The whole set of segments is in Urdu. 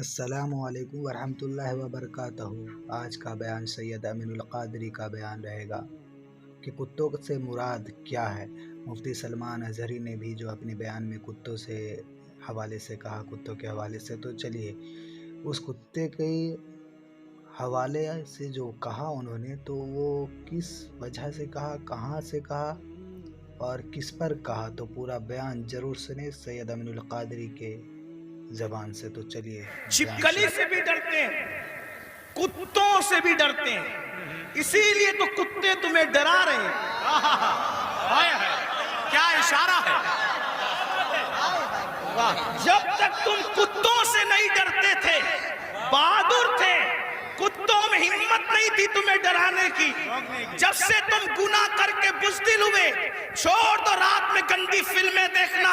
السلام علیکم ورحمۃ اللہ وبرکاتہ۔ آج کا بیان سید امین القادری کا بیان رہے گا کہ کتوں سے مراد کیا ہے۔ مفتی سلمان اظہری نے بھی جو اپنے بیان میں کتوں سے حوالے سے کہا، کتوں کے حوالے سے، تو چلیے اس کتے کے حوالے سے جو کہا انہوں نے، تو وہ کس وجہ سے کہا، کہاں سے کہا اور کس پر کہا، تو پورا بیان ضرور سنیں سید امین القادری کے زبان سے۔ تو چلیے، چھپکلی سے بھی ڈرتے ہیں، کتوں سے بھی ڈرتے ہیں، اسی لیے تو کتے تمہیں ڈرا رہے ہیں۔ کیا اشارہ ہے! جب تک تم کتوں سے نہیں ڈرتے تھے، بہادر تھے، کتوں میں ہمت نہیں تھی تمہیں ڈرانے کی۔ جب سے تم گناہ کر کے بزدل ہوئے، چھوڑ دو رات میں گندی فلمیں دیکھنا،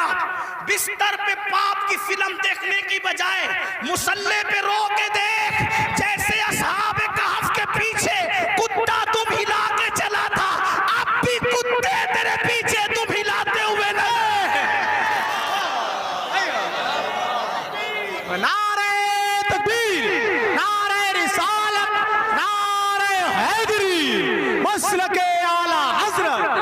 بستر پہ پاپ کی فلم دیکھنے کی بجائے مصلی پہ رو کے دیکھ، جیسے اصحاب کہف کے پیچھے کتا تم ہلا کے چلا تھا، اب بھی کتے تیرے پیچھے تم ہلاتے ہوئے نہیں۔ نعرہ تکبیر، نعرہ رسالت، نعرہ حیدری، مسلک اعلیٰ حضرت۔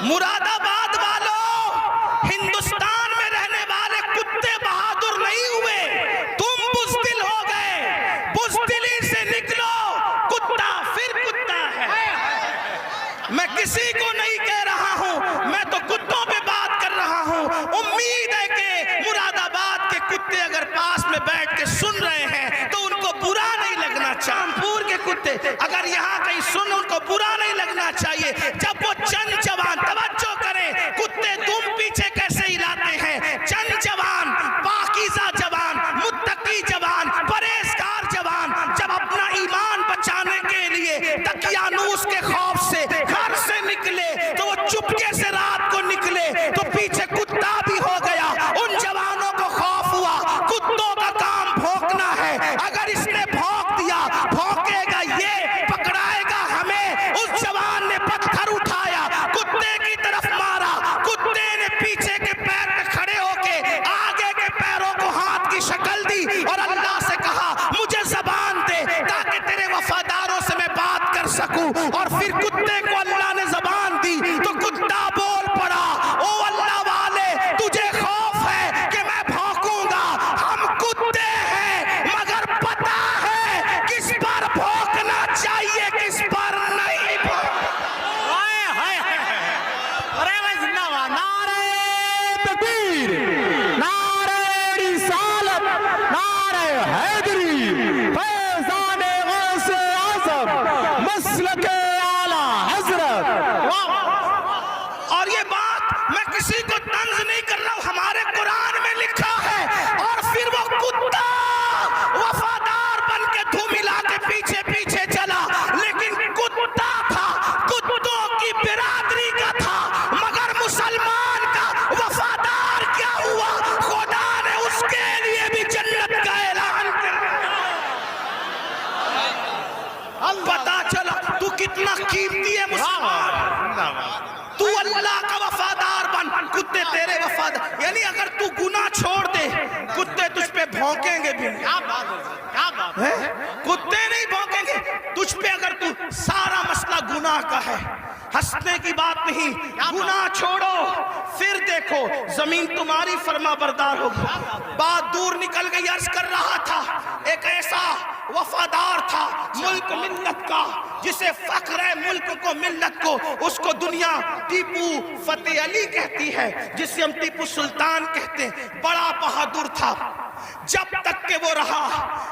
مراد آباد والوں، ہندوستان میں رہنے والے کتے بہادر نہیں ہوئے، تم بزدل ہو گئے۔ بزدلی سے نکلو، کتا پھر کتا ہے۔ میں کسی کو نہیں کہہ رہا ہوں، میں تو کتوں پہ بات کر رہا ہوں۔ امید ہے کہ مراد آباد کے کتے اگر پاس میں بیٹھ کے سن رہے ہیں تو ان کو برا نہیں لگنا چاہیے۔ رامپور کے کتے اگر یہاں کہیں سن، ان کو برا نہیں لگنا چاہیے۔ جب وہ چند جوان، توجہ کریں، کتے تم پیچھے کیسے ہلاتے ہیں، چند جوان، پاکیزہ جوان، متقی جوان، پرہیزگار جوان، جب اپنا ایمان بچانے کے لیے دقیانوس کے خوف سے گھر سے نکلے تو وہ چپکے سے رات کو نکلے تو پیچھے کتا بھی ہو گیا۔ ان جوانوں کو خوف ہوا، کتوں کا کام بھونکنا ہے، اگر اس نے بھونک دیا، بھونکے گا یہ، پکڑائے گا ہمیں۔ اس جوان نے پتھر اٹھایا، کتے کی طرف مارا، کتے نے پیچھے کے پیر پہ کھڑے ہو کے آگے کے پیروں کو ہاتھ کی شکل دی اور اللہ سے کہا مجھے زبان دے تاکہ تیرے وفاداروں سے میں بات کر سکوں۔ اور پھر کتے کو اللہ نے زبان دی تو کتا بول پڑا، او اللہ والے، تجھے خوف ہے کہ میں بھونکوں گا، ہم کتے ہیں مگر پتہ ہے کس پر بھونکنا چاہیے کس پر نہیں۔ نعرہ تکبیر، نعرہ رسالت، نعرہ حیدری، فیضان غوث اعظم، مسلک اعلیٰ حضرت۔ اور یہ بات میں کسی کو طنز نہیں کر رہا ہوں، ہمارے قرآن میں لکھا ہے۔ اور پھر وہ کتا وفادار بن کے دھوم ہلا کے پیچھے پیچھے چلا، لیکن کتا تھا، کتوں کی برادری کا تھا، مگر مسلمان کا وفادار کیا ہوا، خدا نے اس کے لیے بھی جنت کا اعلان کر دیا۔ پتا چلا تو کتنا قیمتی ہے مسلمان، تو اللہ کا وفادار بن، کتے تیرے وفادار، یعنی اگر تو گناہ چھوڑ دے کتے تجھ پہ بھونکیں گے بھی نہیں۔ کتے نہیں بھونکیں گے تجھ پہ اگر تو سارا مسئلہ گناہ کا ہے۔ ہنسنے کی بات نہیں، گناہ چھوڑو پھر دیکھو زمین تمہاری فرما بردار ہوگی۔ بات دور نکل گئی، عرض کر رہا تھا ایک ایسا وفادار تھا ملک ملت کا، جسے فخر ہے ملک کو ملت کو، اس کو دنیا ٹیپو فتح علی کہتی ہے، جسے ہم ٹیپو سلطان کہتے ہیں۔ بڑا بہادر تھا، جب تک کہ وہ رہا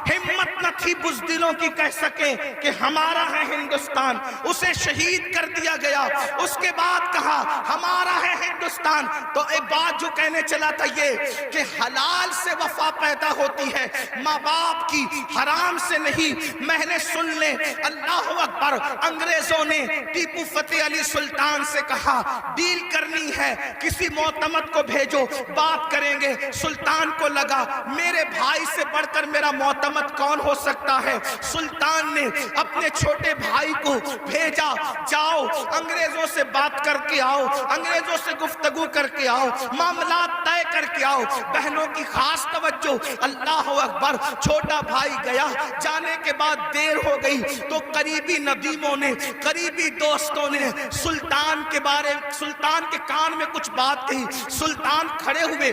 ہمت نہ تھی بزدلوں کی کہہ سکے کہ ہمارا ہے ہندوستان۔ اسے شہید کر دیا گیا، اس کے بعد کہا ہمارا ہے ہندوستان۔ تو ایک بات جو کہنے چلا تھا یہ کہ حلال سے وفا پیدا ہوتی ہے، ماں باپ کی، حرام سے نہیں۔ میں نے سن لے، اللہ اکبر، انگریزوں نے ٹیپو فتح علی سلطان سے کہا ڈیل کرنی ہے، کسی معتمد کو بھیجو، بات کریں گے۔ سلطان کو لگا میرے بھائی سے بڑھ کر میرا معتمد کون ہو سکتا ہے. سلطان نے اپنے چھوٹے بھائی کو بھیجا, جاؤ انگریزوں سے بات کر کے آؤ, انگریزوں سے گفتگو کر کے آؤ, معاملات طے کر کے آؤ. بہنوں کی خاص توجہ, اللہ اکبر. چھوٹا بھائی گیا, جانے کے بعد دیر ہو گئی تو قریبی ندیموں نے, قریبی دوستوں نے سلطان کے کان میں کچھ بات کہی. سلطان کھڑے ہوئے,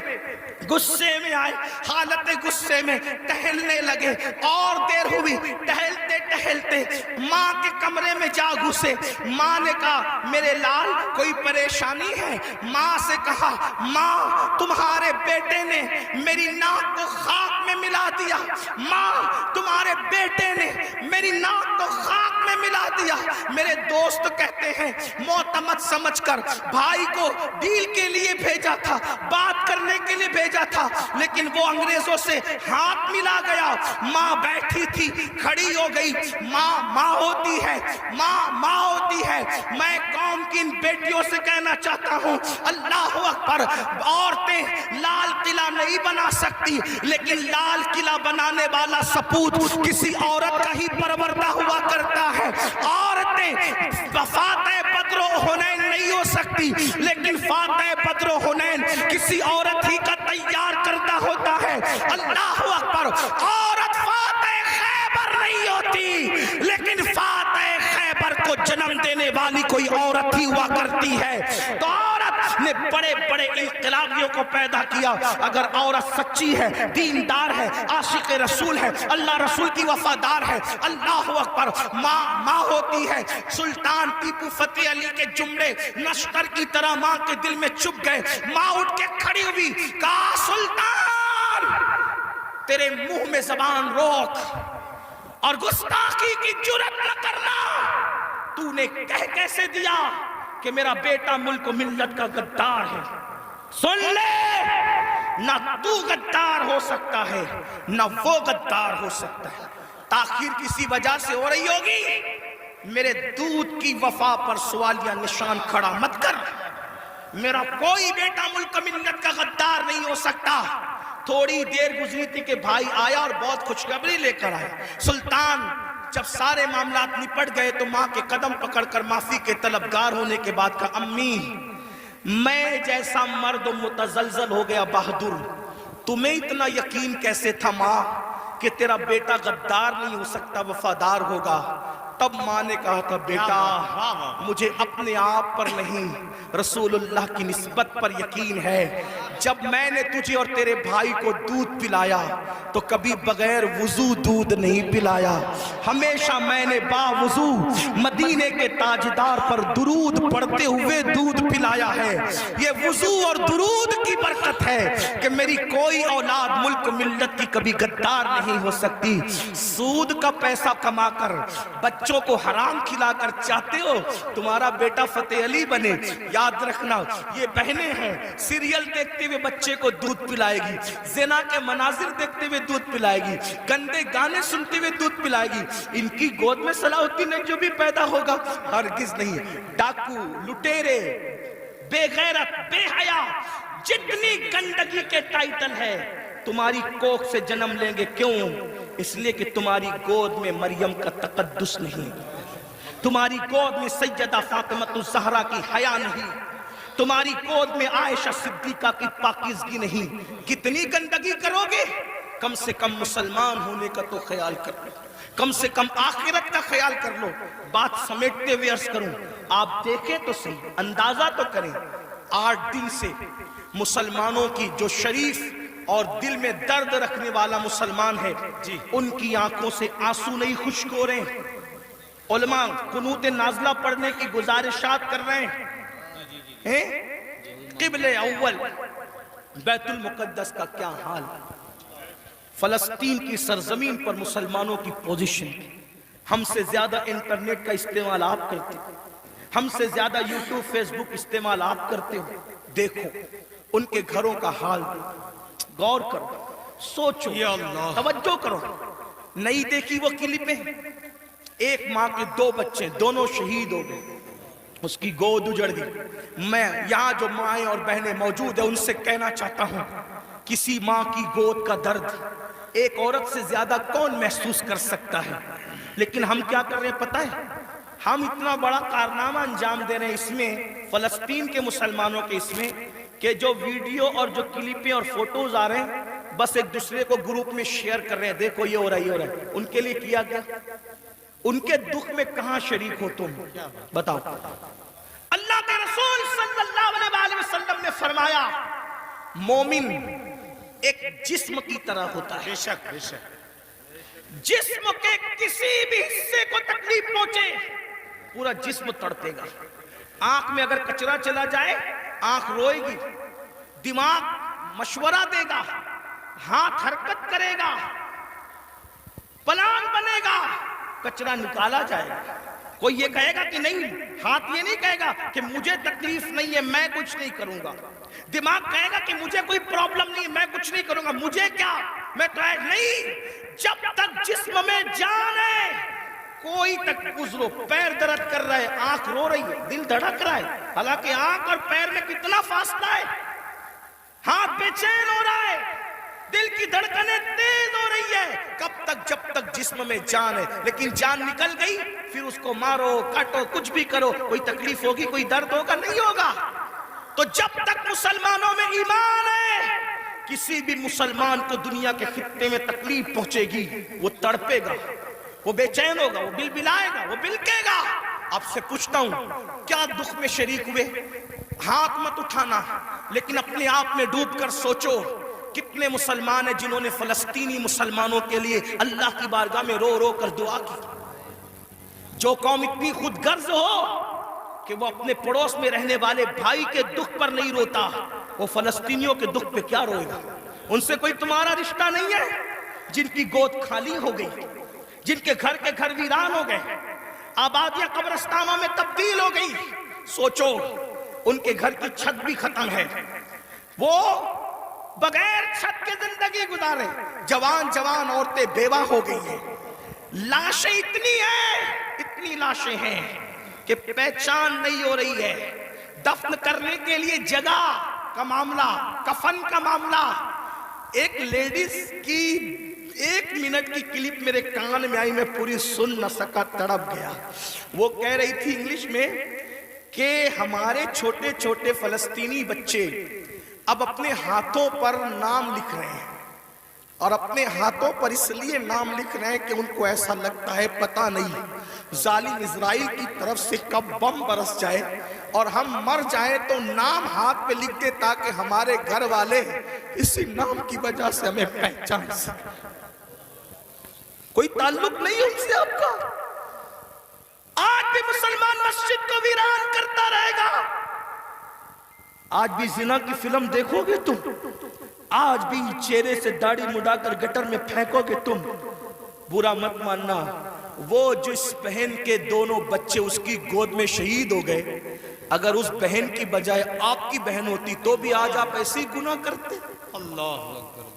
غصے میں آئے, حالت غصے میں ٹہلنے لگے. اور دیر ہوئی, ٹہلتے ٹہلتے ماں کے کمرے میں جا گھسے. ماں نے کہا میرے لال کوئی پریشانی ہے؟ ماں سے کہا ماں تمہارے بیٹے نے میری ناک کو خاک میں ملا دیا. ماں تمہارے بیٹے نے میری ناک کو خاک میں ملا دیا. میرے دوست کہتے ہیں معتمد سمجھ کر بھائی کو ڈیل کے لیے بھیجا تھا, بات کرنے کے لیے بھیجا تھا, لیکن وہ انگریزوں سے ہاتھ ملا گیا. ماں بیٹھی تھی, کھڑی ہو گئی. ماں ہوتی ہے, ماں ہوتی ہے. میں قوم کی ان بیٹیوں سے کہنا چاہتا ہوں, اللہ اکبر, عورتیں لال قلعہ نہیں بنا سکتی, لیکن لال قلعہ بنانے والا سپوت کسی عورت کا ہی پروردہ ہوا کرتا ہے. عورتیں فاتح بدر و حنین نہیں ہو سکتی, لیکن فاتح بدر و حنین کسی عورت ہی کا تیار کردہ ہوتا ہے. اللہ اکبر. عورت فاتح خیبر نہیں ہوتی, لیکن فاتح خیبر کو جنم دینے والی کوئی عورت ہی ہوا کرتی ہے. تو عورت نے بڑے بڑے انقلابیوں کو پیدا کیا. اگر عورت سچی ہے, دیندار ہے, عاشق رسول ہے, اللہ رسول کی وفادار ہے, اللہ اکبر, ماں ہوتی ہے. سلطان ٹیپو فتح علی کے جملے نشتر کی طرح ماں کے دل میں چپ گئے. ماں اٹھ کے کھڑی ہوئی, کہا سلطان تیرے منہ میں زبان روک اور گستاخی کی جرات نہ کرنا. تو نے کہہ کیسے دیا کہ میرا بیٹا ملک و ملت کا غدار ہے؟ سن لے, نہ تو غدار ہو سکتا ہے نہ وہ غدار ہو سکتا ہے. تاخیر کسی وجہ سے ہو رہی ہوگی, میرے دودھ کی وفا پر سوالیہ نشان کھڑا مت کر. میرا کوئی بیٹا ملک و ملت کا غدار نہیں ہو سکتا. تھوڑی دیر گزری تھی کہ بھائی آیا اور بہت خوشخبری لے کر آیا. سلطان جب سارے معاملات نپٹ گئے تو ماں کے قدم پکڑ کر معافی کے طلبگار ہونے کے بعد کہا امی میں جیسا مرد متزلزل ہو گیا بہادر, تمہیں اتنا یقین کیسے تھا ماں کہ تیرا بیٹا غدار نہیں ہو سکتا, وفادار ہوگا؟ تب ماں نے کہا تھا بیٹا مجھے اپنے آپ پر نہیں رسول اللہ کی نسبت پر یقین ہے. جب میں نے تجھے اور تیرے بھائی کو دودھ پلایا تو کبھی بغیر وضو دودھ نہیں پلایا. ہمیشہ میں نے با وضو مدینے کے تاجدار پر درود پڑھتے ہوئے دودھ پلایا ہے. یہ وضو اور درود کی برکت ہے کہ میری کوئی اولاد ملک ملت کی کبھی غدار نہیں ہو سکتی. سود کا پیسہ کما کر بچوں کو حرام کھلا کر چاہتے ہو تمہارا بیٹا فتح علی بنے؟ یاد رکھنا یہ بہنیں ہیں, سیریل دیکھتے ہوئے بچے کو دودھ پلائے گی, زنا کے مناظر دیکھتے ہوئے دودھ پلائے گی, گندے گانے سنتے ہوئے دودھ پلائے گی. ان کی گود میں صلاح الدین جو بھی پیدا ہوگا ہرگز نہیں. ڈاکو, لٹیرے, بے غیرت, بے حیا, جتنی گندگی کے ٹائٹل ہے تمہاری کوکھ سے جنم لیں گے. کیوں؟ اس لیے کہ تمہاری گود میں مریم کا تقدس نہیں, تمہاری گود میں سیدہ فاطمہ الزہرا کی حیا نہیں, تمہاری گود میں عائشہ صدیقہ کی پاکیزگی نہیں. کتنی گندگی کرو گے؟ کم سے کم مسلمان ہونے کا تو خیال کر لو, کم سے کم آخرت کا خیال کر لو. بات سمیٹتے ہوئے عرض کروں, آپ دیکھیں تو صحیح, اندازہ تو کریں. 8 دن سے مسلمانوں کی جو شریف اور دل میں درد رکھنے والا مسلمان ہے ان کی آنکھوں سے آنسو نہیں خشک ہو رہے ہیں. علماء قنوت نازلہ پڑھنے کی گزارشات کر رہے ہیں. قبل اول بیت المقدس کا کیا حال, فلسطین کی سرزمین پر مسلمانوں کی پوزیشن. ہم سے زیادہ انٹرنیٹ کا استعمال آپ کرتے ہو, ہم سے زیادہ یوٹیوب فیس بک استعمال آپ کرتے ہو. دیکھو ان کے گھروں کا حال, غور کرو, سوچو, توجہ کرو. نہیں دیکھی وہ کلپیں؟ ایک ماں کے 2 بچے, دونوں شہید ہو گئے, اس کی گود اجڑ گئی. میں یہاں جو مائیں اور بہنیں موجود ہیں ان سے کہنا چاہتا ہوں, کسی ماں کی گود کا درد ایک عورت سے زیادہ کون محسوس کر سکتا ہے؟ لیکن ہم کیا کر رہے ہیں پتہ ہے؟ ہم اتنا بڑا کارنامہ انجام دے رہے ہیں اس میں، فلسطین کے مسلمانوں کے اس میں، کہ جو ویڈیو اور جو کلپیں اور فوٹوز آ رہے ہیں بس ایک دوسرے کو گروپ میں شیئر کر رہے ہیں، دیکھو یہ ہو رہا ہے، یہ ہو رہا ہے۔ ان کے لیے کیا گیا؟ ان کے دکھ میں کہاں شریک ہو تم؟ بتاؤ۔ اللہ کے رسول صلی اللہ علیہ وسلم نے فرمایا مومن ایک جسم کی طرح ہوتا ہے، جسم کے کسی بھی حصے کو تکلیف پہنچے پورا جسم تڑپے گا۔ آنکھ میں اگر کچرا چلا جائے آنکھ روئے گی، دماغ مشورہ دے گا، ہاتھ حرکت کرے گا، پلان بنے گا، کچرا نکالا جائے گا۔ کوئی یہ کہے گا کہ نہیں، ہاتھ یہ نہیں کہے گا کہ مجھے تکلیف نہیں ہے میں کچھ نہیں کروں گا، دماغ کہے گا کہ مجھے کوئی پرابلم نہیں ہے میں کچھ نہیں کروں گا، مجھے کیا، میں تو نہیں۔ جب تک جسم میں جان ہے کوئی تک گزرو، پیر درد کر رہا ہے، آنکھ رو رہی ہے، دل دھڑک رہا ہے، حالانکہ آنکھ اور پیر میں کتنا فاصلہ ہے، ہاتھ بے چین ہو رہا ہے، دل کی دھڑکنیں تیز ہو رہی ہے، کب تک؟ جب تک جسم میں جان ہے۔ لیکن جان نکل گئی پھر اس کو مارو کاٹو کچھ بھی کرو، کوئی تکلیف ہوگی، کوئی درد ہوگا؟ نہیں ہوگا۔ تو جب تک مسلمانوں میں ایمان ہے کسی بھی مسلمان کو دنیا کے خطے میں تکلیف پہنچے گی وہ تڑپے گا، وہ بے چین ہوگا، وہ بلبلائے گا، وہ بلکے گا۔ آپ سے پوچھتا ہوں کیا دکھ میں شریک ہوئے؟ ہاتھ مت اٹھانا، لیکن اپنے آپ میں ڈوب کر سوچو کتنے مسلمان ہیں جنہوں نے فلسطینی مسلمانوں کے لیے اللہ کی بارگاہ میں رو رو کر دعا کی۔ جو قوم اتنی خود غرض ہو کہ وہ اپنے پڑوس میں رہنے والے بھائی کے دکھ پر نہیں روتا، وہ فلسطینیوں کے دکھ پہ کیا روئے گا؟ ان سے کوئی تمہارا رشتہ نہیں ہے؟ جن کی گود خالی ہو گئی، جن کے گھر ویران ہو گئے، آبادیاں قبرستانوں میں تبدیل ہو گئی، سوچو ان کے گھر کی چھت بھی ختم ہے، وہ بغیر چھت کے زندگی گزارے، جوان جوان عورتیں بیوہ ہو گئی ہیں، لاشیں اتنی لاشیں ہیں کہ پہچان نہیں ہو رہی ہے، دفن کرنے کے لیے جگہ کا معاملہ، کفن کا معاملہ۔ ایک لیڈیز کی 1 منٹ کی کلپ میرے کان میں آئی، میں پوری سن نہ سکا، تڑپ گیا۔ وہ کہہ رہی تھی انگلش میں کہ ہمارے چھوٹے چھوٹے فلسطینی بچے اب اپنے ہاتھوں پر نام لکھ رہے ہیں، اور اپنے ہاتھوں پر اس لیے نام لکھ رہے ہیں کہ ان کو ایسا لگتا ہے پتہ نہیں ظالم اسرائیل کی طرف سے کب بم برس جائے اور ہم مر جائیں تو نام ہاتھ پہ لکھ دے تاکہ ہمارے گھر والے اسی نام کی وجہ سے ہمیں پہچان سکیں۔ کوئی تعلق نہیں ان سے آپ کا۔ آج بھی مسلمان مسجد کو ویران کرتا رہے گا، آج بھی زنا کی فلم دیکھو گے تم، آج بھی چہرے سے داڑھی مڈا کر گٹر میں پھینکو گے تم۔ برا مت ماننا، وہ جس بہن کے دونوں بچے اس کی گود میں شہید ہو گئے، اگر اس بہن کی بجائے آپ کی بہن ہوتی تو بھی آج آپ ایسے ہی گناہ کرتے۔ اللہ اکبر۔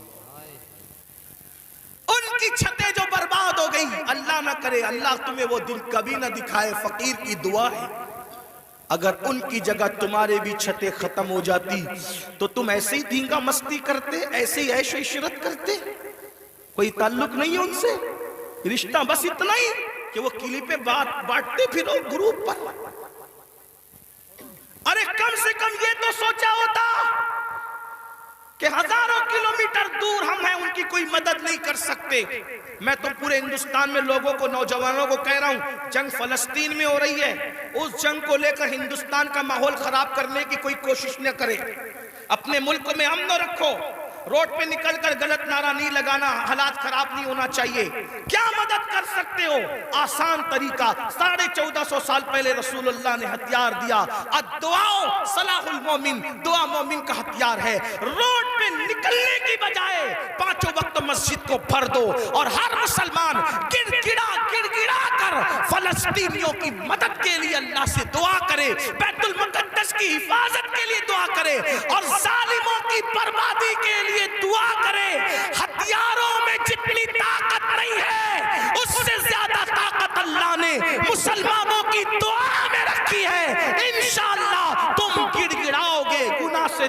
ان کی چھتیں جو برباد ہو گئی، اللہ نہ کرے اللہ تمہیں وہ دن کبھی نہ دکھائے، فقیر کی دعا ہے، اگر ان کی جگہ تمہارے بھی چھتیں ختم ہو جاتی تو تم ایسے ہی دھینگا مستی کرتے، ایسے ہی عیش و عشرت کرتے۔ کوئی تعلق نہیں ہے ان سے، رشتہ بس اتنا ہی کہ وہ کلپیں بانٹتے پھرو گروپ پر۔ ارے کم سے کم یہ تو سوچا ہوتا کہ ہزاروں کلومیٹر دور ہم ہیں، ان کی کوئی مدد نہیں کر سکتے۔ میں تو پورے ہندوستان میں لوگوں کو، نوجوانوں کو کہہ رہا ہوں، جنگ فلسطین میں ہو رہی ہے، اس جنگ کو لے کر ہندوستان کا ماحول خراب کرنے کی کوئی کوشش نہ کرے۔ اپنے ملک میں امن رکھو، روڈ پہ نکل کر غلط نعرہ نہیں لگانا، حالات خراب نہیں ہونا چاہیے۔ کیا مدد کر سکتے ہو؟ آسان طریقہ، 1450 سال پہلے رسول اللہ نے ہتھیار دیا، الدعاء صلاح المومن، دعا مومن کا ہتھیار ہے۔ روڈ پہ نکلنے کی بجائے 5 وقت مسجد کو بھر دو اور ہر مسلمان گڑ گڑا کر فلسطینیوں کی مدد کے لیے اللہ سے دعا کرے، بیت المقدس کی حفاظت کے لیے دعا کرے اور ظالموں کی بربادی کے لیے دعا کرے۔ ہتھیاروں میں جتنی طاقت نہیں ہے اس سے زیادہ طاقت اللہ نے مسلمانوں کی دعا میں رکھی ہے۔ انشاءاللہ تم گڑ گڑاؤ گے، گناہ سے